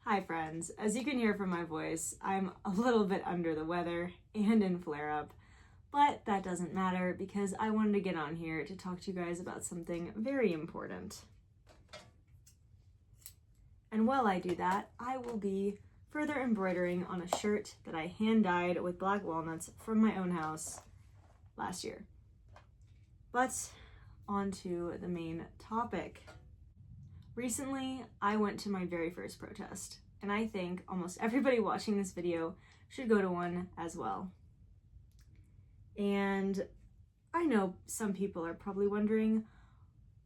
Hi friends, as you can hear from my voice, I'm a little bit under the weather and in flare-up, but that doesn't matter because I wanted to get on here to talk to you guys about something very important. And while I do that, I will be further embroidering on a shirt that I hand-dyed with black walnuts from my own house last year. But on to the main topic. Recently, I went to my very first protest, and I think almost everybody watching this video should go to one as well. And I know some people are probably wondering,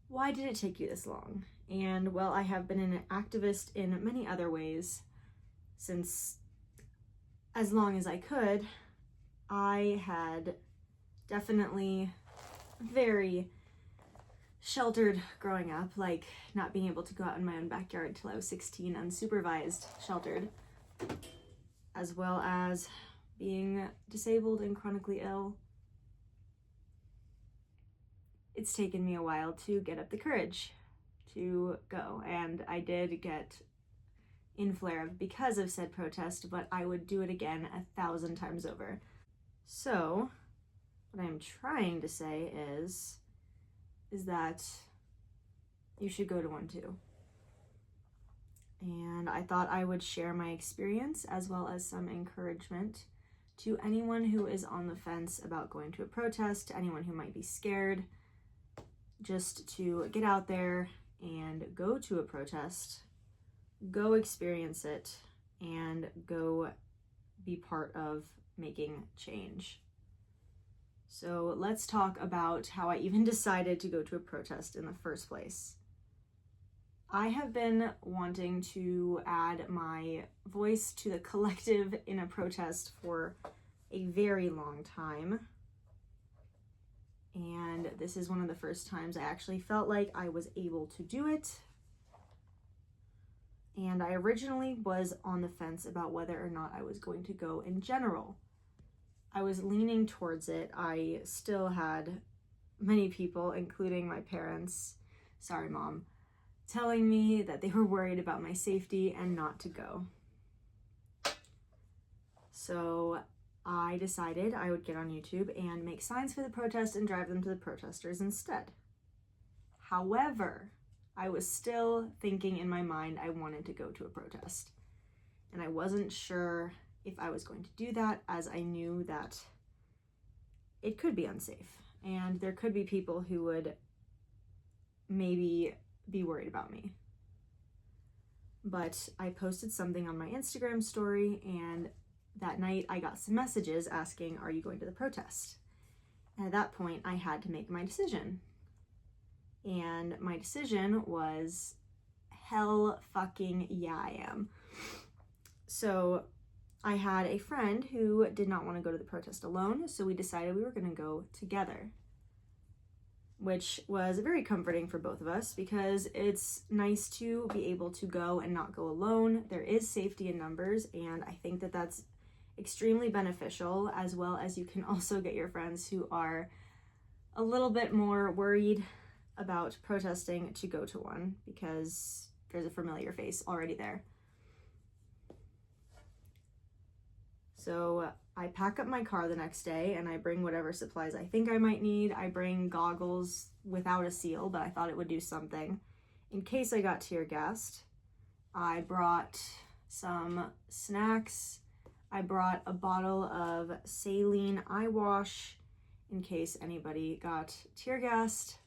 why did it take you this long? And well, I have been an activist in many other ways since as long as I could. I had definitely very sheltered growing up, like not being able to go out in my own backyard till I was 16, unsupervised, sheltered, as well as being disabled and chronically ill. It's taken me a while to get up the courage to go, and I did get in flare-up because of said protest, but I would do it again 1,000 times over. So what I'm trying to say is that you should go to one too. And I thought I would share my experience as well as some encouragement to anyone who is on the fence about going to a protest, to anyone who might be scared, just to get out there and go to a protest, go experience it, and go be part of making change. So let's talk about how I even decided to go to a protest in the first place. I have been wanting to add my voice to the collective in a protest for a very long time. And this is one of the first times I actually felt like I was able to do it. And I originally was on the fence about whether or not I was going to go in general. I was leaning towards it. I still had many people, including my parents, sorry mom, telling me that they were worried about my safety and not to go. So I decided I would get on YouTube and make signs for the protest and drive them to the protesters instead. However, I was still thinking in my mind I wanted to go to a protest, and I wasn't sure if I was going to do that, as I knew that it could be unsafe and there could be people who would maybe be worried about me. But I posted something on my Instagram story, and that night I got some messages asking, are you going to the protest? And at that point I had to make my decision. And my decision was, hell fucking yeah, I am. So I had a friend who did not want to go to the protest alone, so we decided we were going to go together, which was very comforting for both of us because it's nice to be able to go and not go alone. There is safety in numbers, and I think that that's extremely beneficial, as well as you can also get your friends who are a little bit more worried about protesting to go to one because there's a familiar face already there. So I pack up my car the next day and I bring whatever supplies I think I might need. I bring goggles without a seal, but I thought it would do something in case I got tear gassed. I brought some snacks. I brought a bottle of saline eye wash in case anybody got tear gassed.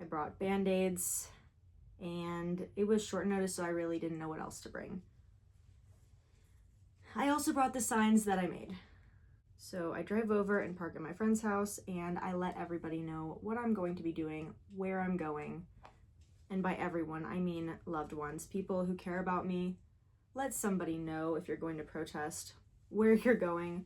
I brought Band-Aids, and it was short notice, so I really didn't know what else to bring. I also brought the signs that I made. So I drive over and park at my friend's house, and I let everybody know what I'm going to be doing, where I'm going. And by everyone, I mean loved ones, people who care about me. Let somebody know if you're going to protest, where you're going,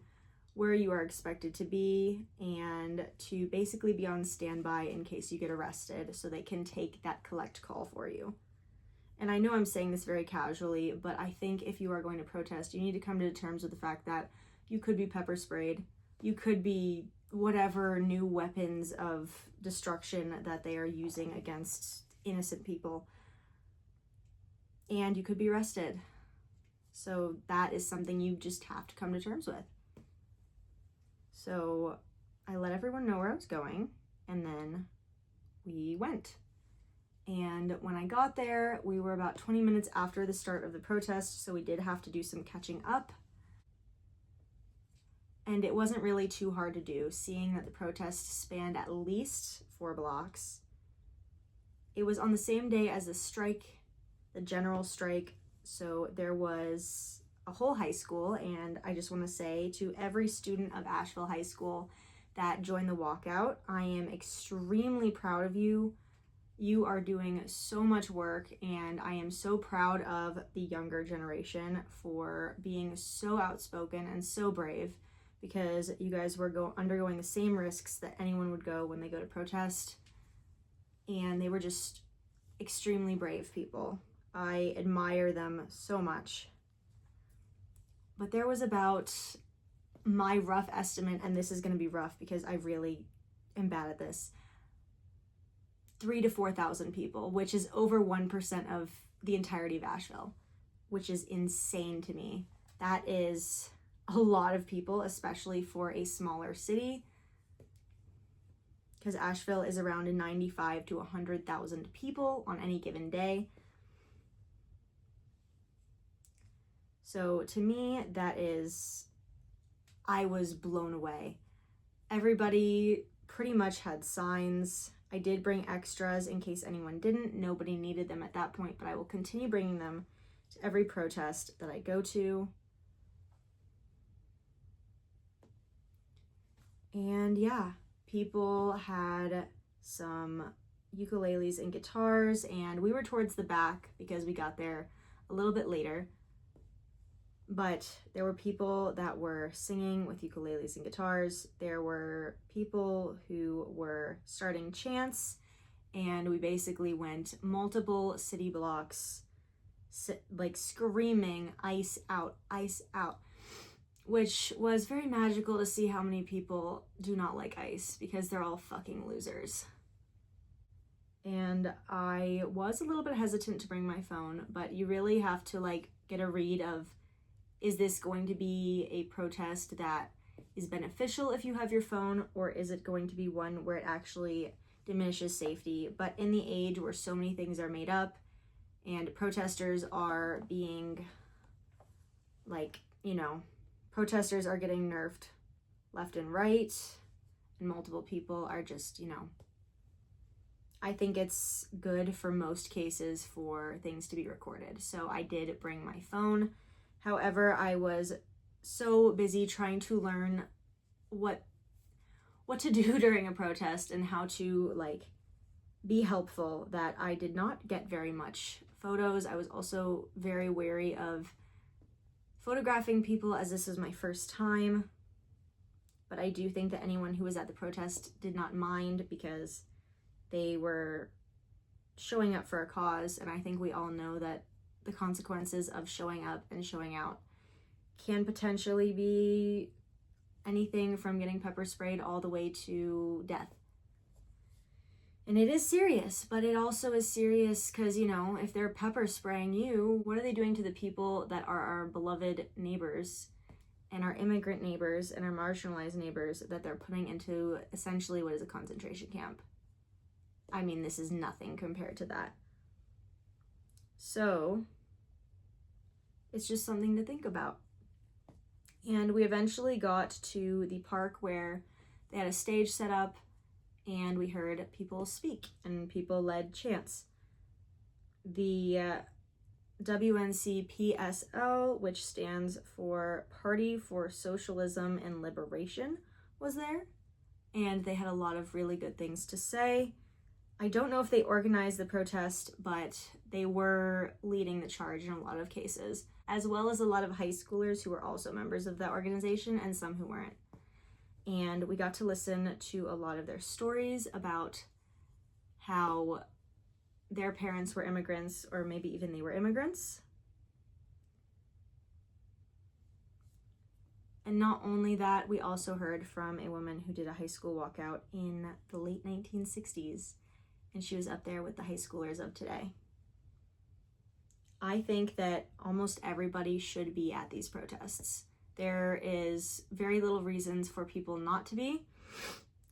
where you are expected to be, and to basically be on standby in case you get arrested so they can take that collect call for you. And I know I'm saying this very casually, but I think if you are going to protest, you need to come to terms with the fact that you could be pepper sprayed, you could be whatever new weapons of destruction that they are using against innocent people, and you could be arrested. So that is something you just have to come to terms with. So I let everyone know where I was going, and then we went. And when I got there, we were about 20 minutes after the start of the protest, so we did have to do some catching up. And it wasn't really too hard to do, seeing that the protest spanned at least 4 blocks. It was on the same day as the strike, the general strike, so there was a whole high school, and I just want to say to every student of Asheville High School that joined the walkout, I am extremely proud of you. You are doing so much work, and I am so proud of the younger generation for being so outspoken and so brave, because you guys were undergoing the same risks that anyone would go when they go to protest, and they were just extremely brave people. I admire them so much. But there was about, my rough estimate, and this is going to be rough because I really am bad at this, 3,000 to 4,000 people, which is over 1% of the entirety of Asheville, which is insane to me. That is a lot of people, especially for a smaller city, because Asheville is around 95 to 100,000 people on any given day. So to me, that is, I was blown away. Everybody pretty much had signs. I did bring extras in case anyone didn't. Nobody needed them at that point, but I will continue bringing them to every protest that I go to. And yeah, people had some ukuleles and guitars, and we were towards the back because we got there a little bit later. But there were people that were singing with ukuleles and guitars. There were people who were starting chants, and we basically went multiple city blocks, like screaming, "Ice out, ice out," which was very magical to see how many people do not like ice because they're all fucking losers. And I was a little bit hesitant to bring my phone, but you really have to like get a read of, is this going to be a protest that is beneficial if you have your phone, or is it going to be one where it actually diminishes safety? But in the age where so many things are made up and protesters are being like, protesters are getting nerfed left and right, and multiple people are just, I think it's good for most cases for things to be recorded. So I did bring my phone. However, I was so busy trying to learn what to do during a protest and how to be helpful that I did not get very much photos. I was also very wary of photographing people as this is my first time. But I do think that anyone who was at the protest did not mind because they were showing up for a cause, and I think we all know that the consequences of showing up and showing out can potentially be anything from getting pepper sprayed all the way to death. And it is serious, but it also is serious because, if they're pepper spraying you, what are they doing to the people that are our beloved neighbors and our immigrant neighbors and our marginalized neighbors that they're putting into essentially what is a concentration camp? I mean, this is nothing compared to that. So it's just something to think about. And we eventually got to the park where they had a stage set up, and we heard people speak and people led chants. The WNCPSL, which stands for Party for Socialism and Liberation, was there, and they had a lot of really good things to say. I don't know if they organized the protest, but they were leading the charge in a lot of cases, as well as a lot of high schoolers who were also members of that organization and some who weren't. And we got to listen to a lot of their stories about how their parents were immigrants, or maybe even they were immigrants. And not only that, we also heard from a woman who did a high school walkout in the late 1960s, and she was up there with the high schoolers of today. I think that almost everybody should be at these protests. There is very little reasons for people not to be.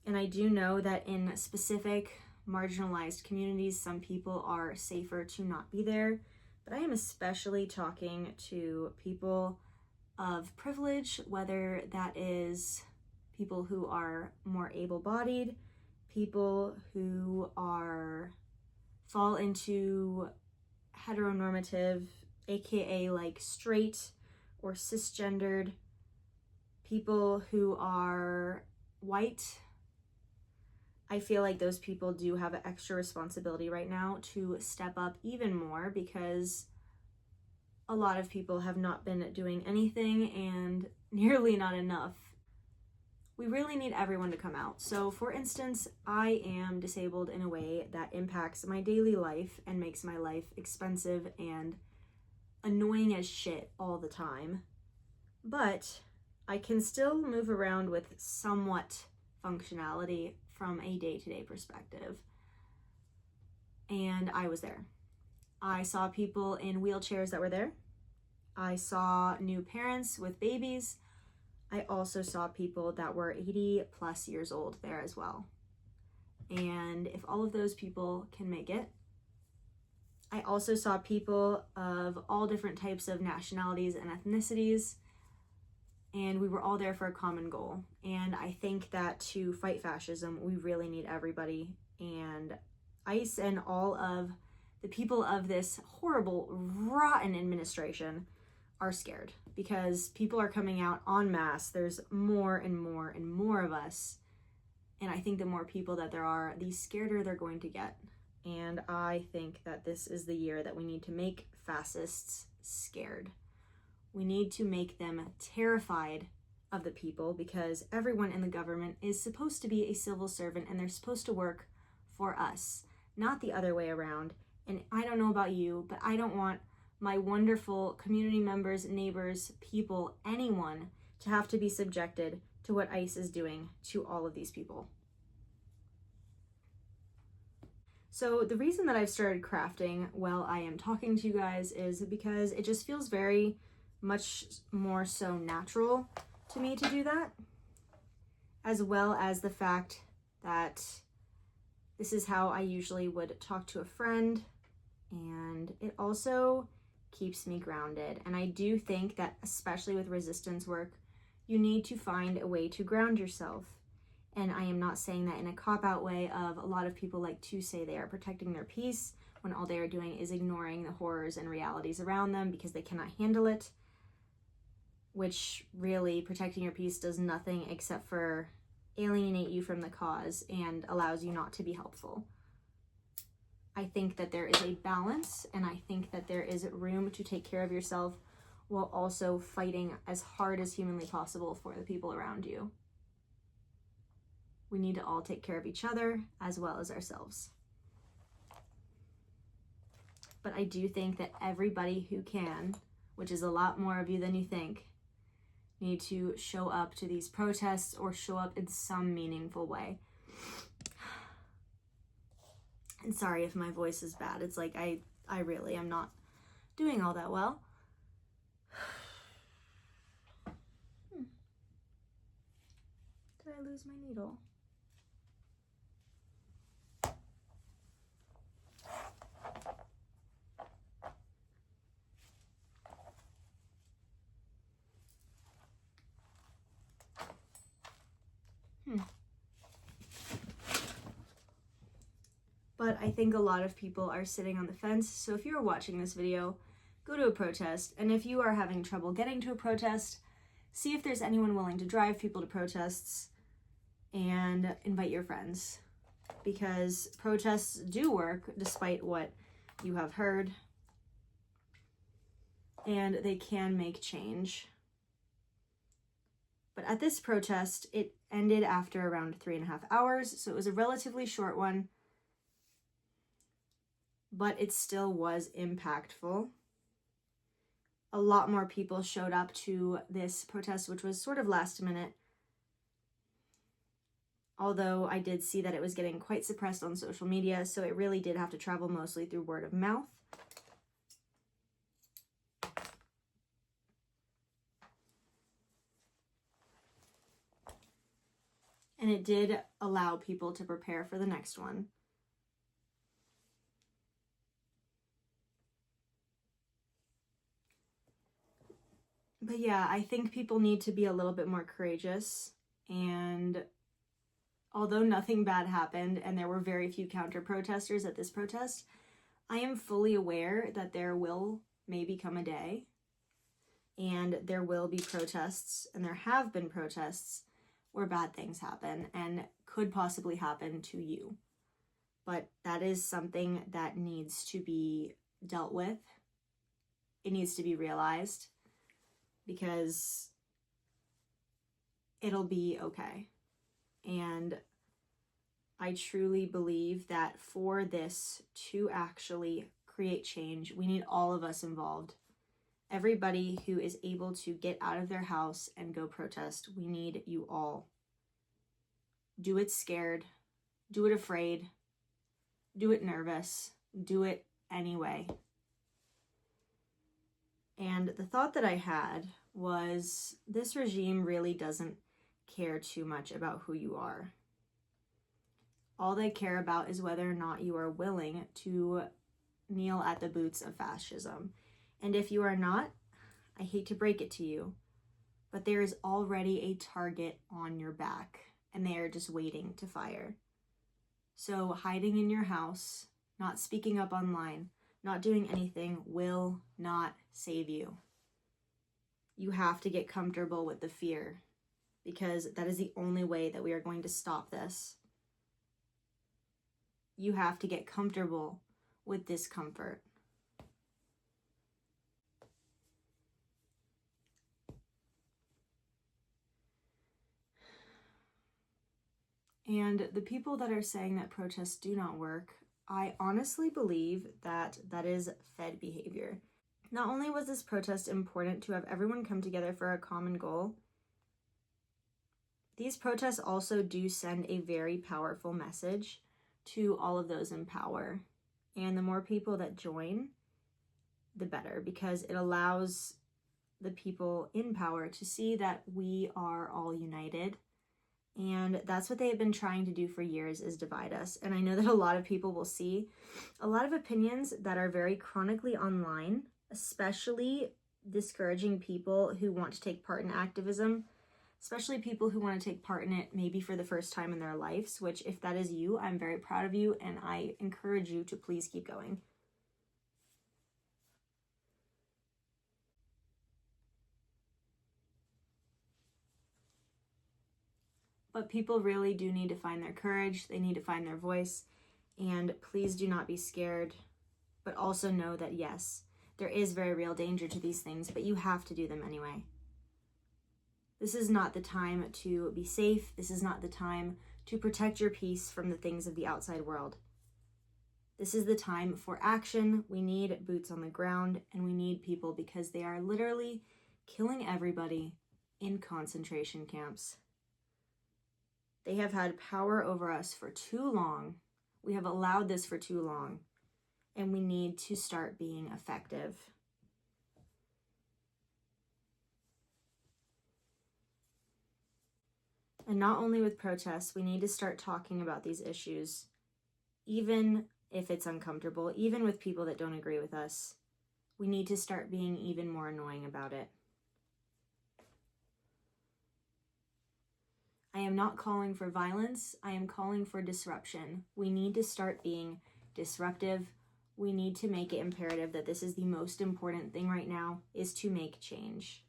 And I do know that in specific marginalized communities, some people are safer to not be there. But I am especially talking to people of privilege, whether that is people who are more able-bodied, people who fall into heteronormative, aka like straight or cisgendered, people who are white. I feel like those people do have an extra responsibility right now to step up even more, because a lot of people have not been doing anything and nearly not enough. We really need everyone to come out. So for instance, I am disabled in a way that impacts my daily life and makes my life expensive and annoying as shit all the time. But I can still move around with somewhat functionality from a day-to-day perspective. And I was there. I saw people in wheelchairs that were there. I saw new parents with babies. I also saw people that were 80 plus years old there as well. And if all of those people can make it, I also saw people of all different types of nationalities and ethnicities, and we were all there for a common goal. And I think that to fight fascism, we really need everybody. And ICE and all of the people of this horrible, rotten administration are scared, because people are coming out en masse. There's more and more and more of us. And I think the more people that there are, the scarier they're going to get. And I think that this is the year that we need to make fascists scared. We need to make them terrified of the people, because everyone in the government is supposed to be a civil servant and they're supposed to work for us, not the other way around. And I don't know about you, but I don't want my wonderful community members, neighbors, people, anyone to have to be subjected to what ICE is doing to all of these people. So the reason that I've started crafting while I am talking to you guys is because it just feels very much more so natural to me to do that, as well as the fact that this is how I usually would talk to a friend, and it also keeps me grounded. And I do think that, especially with resistance work, you need to find a way to ground yourself. And I am not saying that in a cop-out way of a lot of people like to say they are protecting their peace when all they are doing is ignoring the horrors and realities around them because they cannot handle it, which really protecting your peace does nothing except for alienate you from the cause and allows you not to be helpful. I think that there is a balance, and I think that there is room to take care of yourself while also fighting as hard as humanly possible for the people around you. We need to all take care of each other as well as ourselves. But I do think that everybody who can, which is a lot more of you than you think, need to show up to these protests or show up in some meaningful way. And sorry if my voice is bad. It's like I really am not doing all that well. Did I lose my needle? But I think a lot of people are sitting on the fence. So if you're watching this video, go to a protest. And if you are having trouble getting to a protest, see if there's anyone willing to drive people to protests and invite your friends. Because protests do work despite what you have heard. And they can make change. But at this protest, it ended after around 3.5 hours. So it was a relatively short one. But it still was impactful. A lot more people showed up to this protest, which was sort of last minute. Although I did see that it was getting quite suppressed on social media, so it really did have to travel mostly through word of mouth. And it did allow people to prepare for the next one. But yeah, I think people need to be a little bit more courageous. And although nothing bad happened and there were very few counter protesters at this protest, I am fully aware that there will maybe come a day and there will be protests, and there have been protests where bad things happen and could possibly happen to you. But that is something that needs to be dealt with. It needs to be realized, because it'll be okay. And I truly believe that for this to actually create change, we need all of us involved. Everybody who is able to get out of their house and go protest, we need you all. Do it scared, do it afraid, do it nervous, do it anyway. And the thought that I had was, this regime really doesn't care too much about who you are. All they care about is whether or not you are willing to kneel at the boots of fascism. And if you are not, I hate to break it to you, but there is already a target on your back, and they are just waiting to fire. So hiding in your house, not speaking up online, not doing anything will not save you. You have to get comfortable with the fear, because that is the only way that we are going to stop this. You have to get comfortable with discomfort. And the people that are saying that protests do not work, I honestly believe that that is Fed behavior. Not only was this protest important to have everyone come together for a common goal, these protests also do send a very powerful message to all of those in power. And the more people that join, the better, because it allows the people in power to see that we are all united. And that's what they have been trying to do for years, is divide us. And I know that a lot of people will see a lot of opinions that are very chronically online, especially discouraging people who want to take part in activism, especially people who want to take part in it maybe for the first time in their lives, which, if that is you, I'm very proud of you, and I encourage you to please keep going. But people really do need to find their courage, they need to find their voice, and please do not be scared, but also know that yes, there is very real danger to these things, but you have to do them anyway. This is not the time to be safe. This is not the time to protect your peace from the things of the outside world. This is the time for action. We need boots on the ground, and we need people, because they are literally killing everybody in concentration camps. They have had power over us for too long. We have allowed this for too long, and we need to start being effective. And not only with protests, we need to start talking about these issues, even if it's uncomfortable, even with people that don't agree with us. We need to start being even more annoying about it. I am not calling for violence. I am calling for disruption. We need to start being disruptive. We need to make it imperative that this is the most important thing right now, is to make change.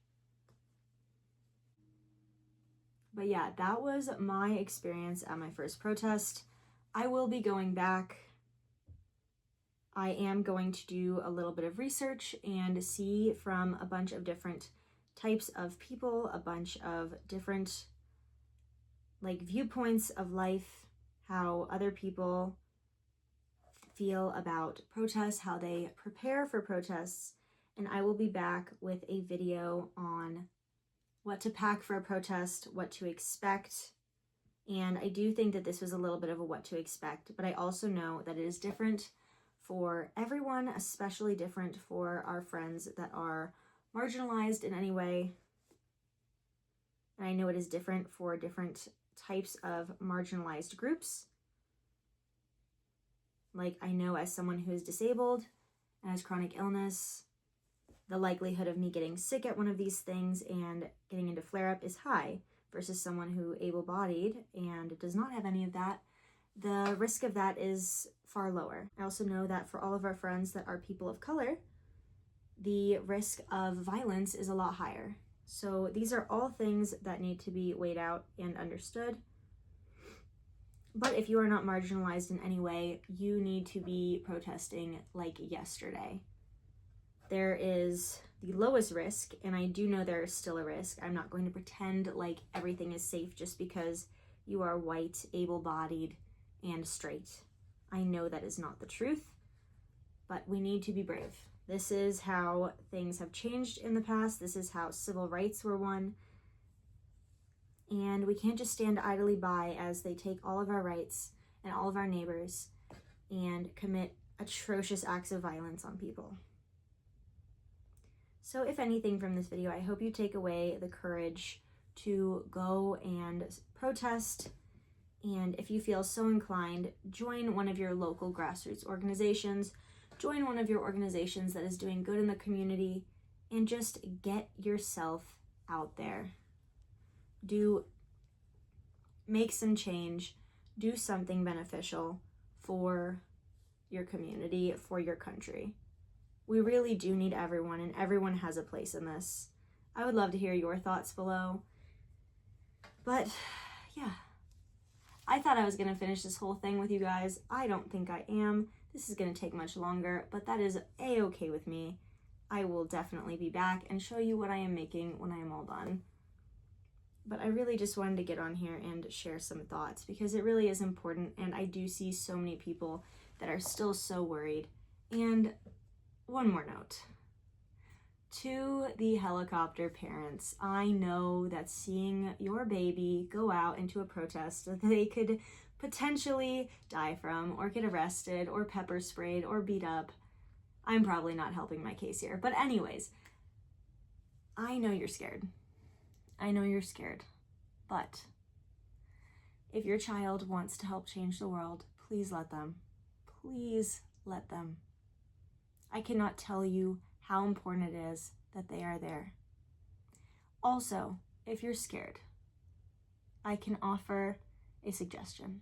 But yeah, that was my experience at my first protest. I will be going back. I am going to do a little bit of research and see from a bunch of different types of people, a bunch of different viewpoints of life, how other people feel about protests, how they prepare for protests. And I will be back with a video on what to pack for a protest, what to expect. And I do think that this was a little bit of a what to expect, but I also know that it is different for everyone, especially different for our friends that are marginalized in any way. And I know it is different for different types of marginalized groups. Like, I know as someone who is disabled and has chronic illness, the likelihood of me getting sick at one of these things and getting into flare-up is high, versus someone who able-bodied and does not have any of that. The risk of that is far lower. I also know that for all of our friends that are people of color, the risk of violence is a lot higher. So these are all things that need to be weighed out and understood. But if you are not marginalized in any way, you need to be protesting like yesterday. There is the lowest risk, and I do know there is still a risk. I'm not going to pretend like everything is safe just because you are white, able-bodied, and straight. I know that is not the truth, but we need to be brave. This is how things have changed in the past. This is how civil rights were won. And we can't just stand idly by as they take all of our rights and all of our neighbors and commit atrocious acts of violence on people. So if anything from this video, I hope you take away the courage to go and protest. And if you feel so inclined, join one of your local grassroots organizations, join one of your organizations that is doing good in the community, and just get yourself out there. Make some change, do something beneficial for your community, for your country. We really do need everyone, and everyone has a place in this. I would love to hear your thoughts below. But yeah, I thought I was going to finish this whole thing with you guys. I don't think I am. This is going to take much longer, but that is a-okay with me. I will definitely be back and show you what I am making when I am all done. But I really just wanted to get on here and share some thoughts because it really is important, and I do see so many people that are still so worried. And one more note. To the helicopter parents, I know that seeing your baby go out into a protest that they could potentially die from, or get arrested, or pepper sprayed, or beat up, I'm probably not helping my case here. But anyways, I know you're scared. I know you're scared. But if your child wants to help change the world, please let them. Please let them. I cannot tell you how important it is that they are there. Also, if you're scared, I can offer a suggestion.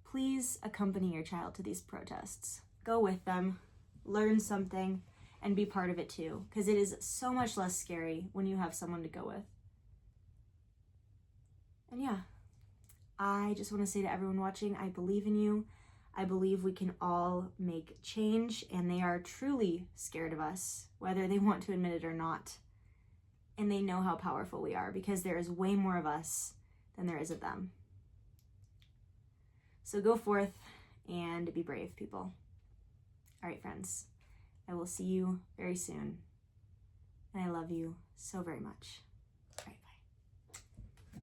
Please accompany your child to these protests. Go with them, learn something, and be part of it too, because it is so much less scary when you have someone to go with. And yeah, I just want to say to everyone watching, I believe in you. I believe we can all make change, and they are truly scared of us, whether they want to admit it or not. And they know how powerful we are, because there is way more of us than there is of them. So go forth and be brave, people. All right, friends, I will see you very soon. And I love you so very much.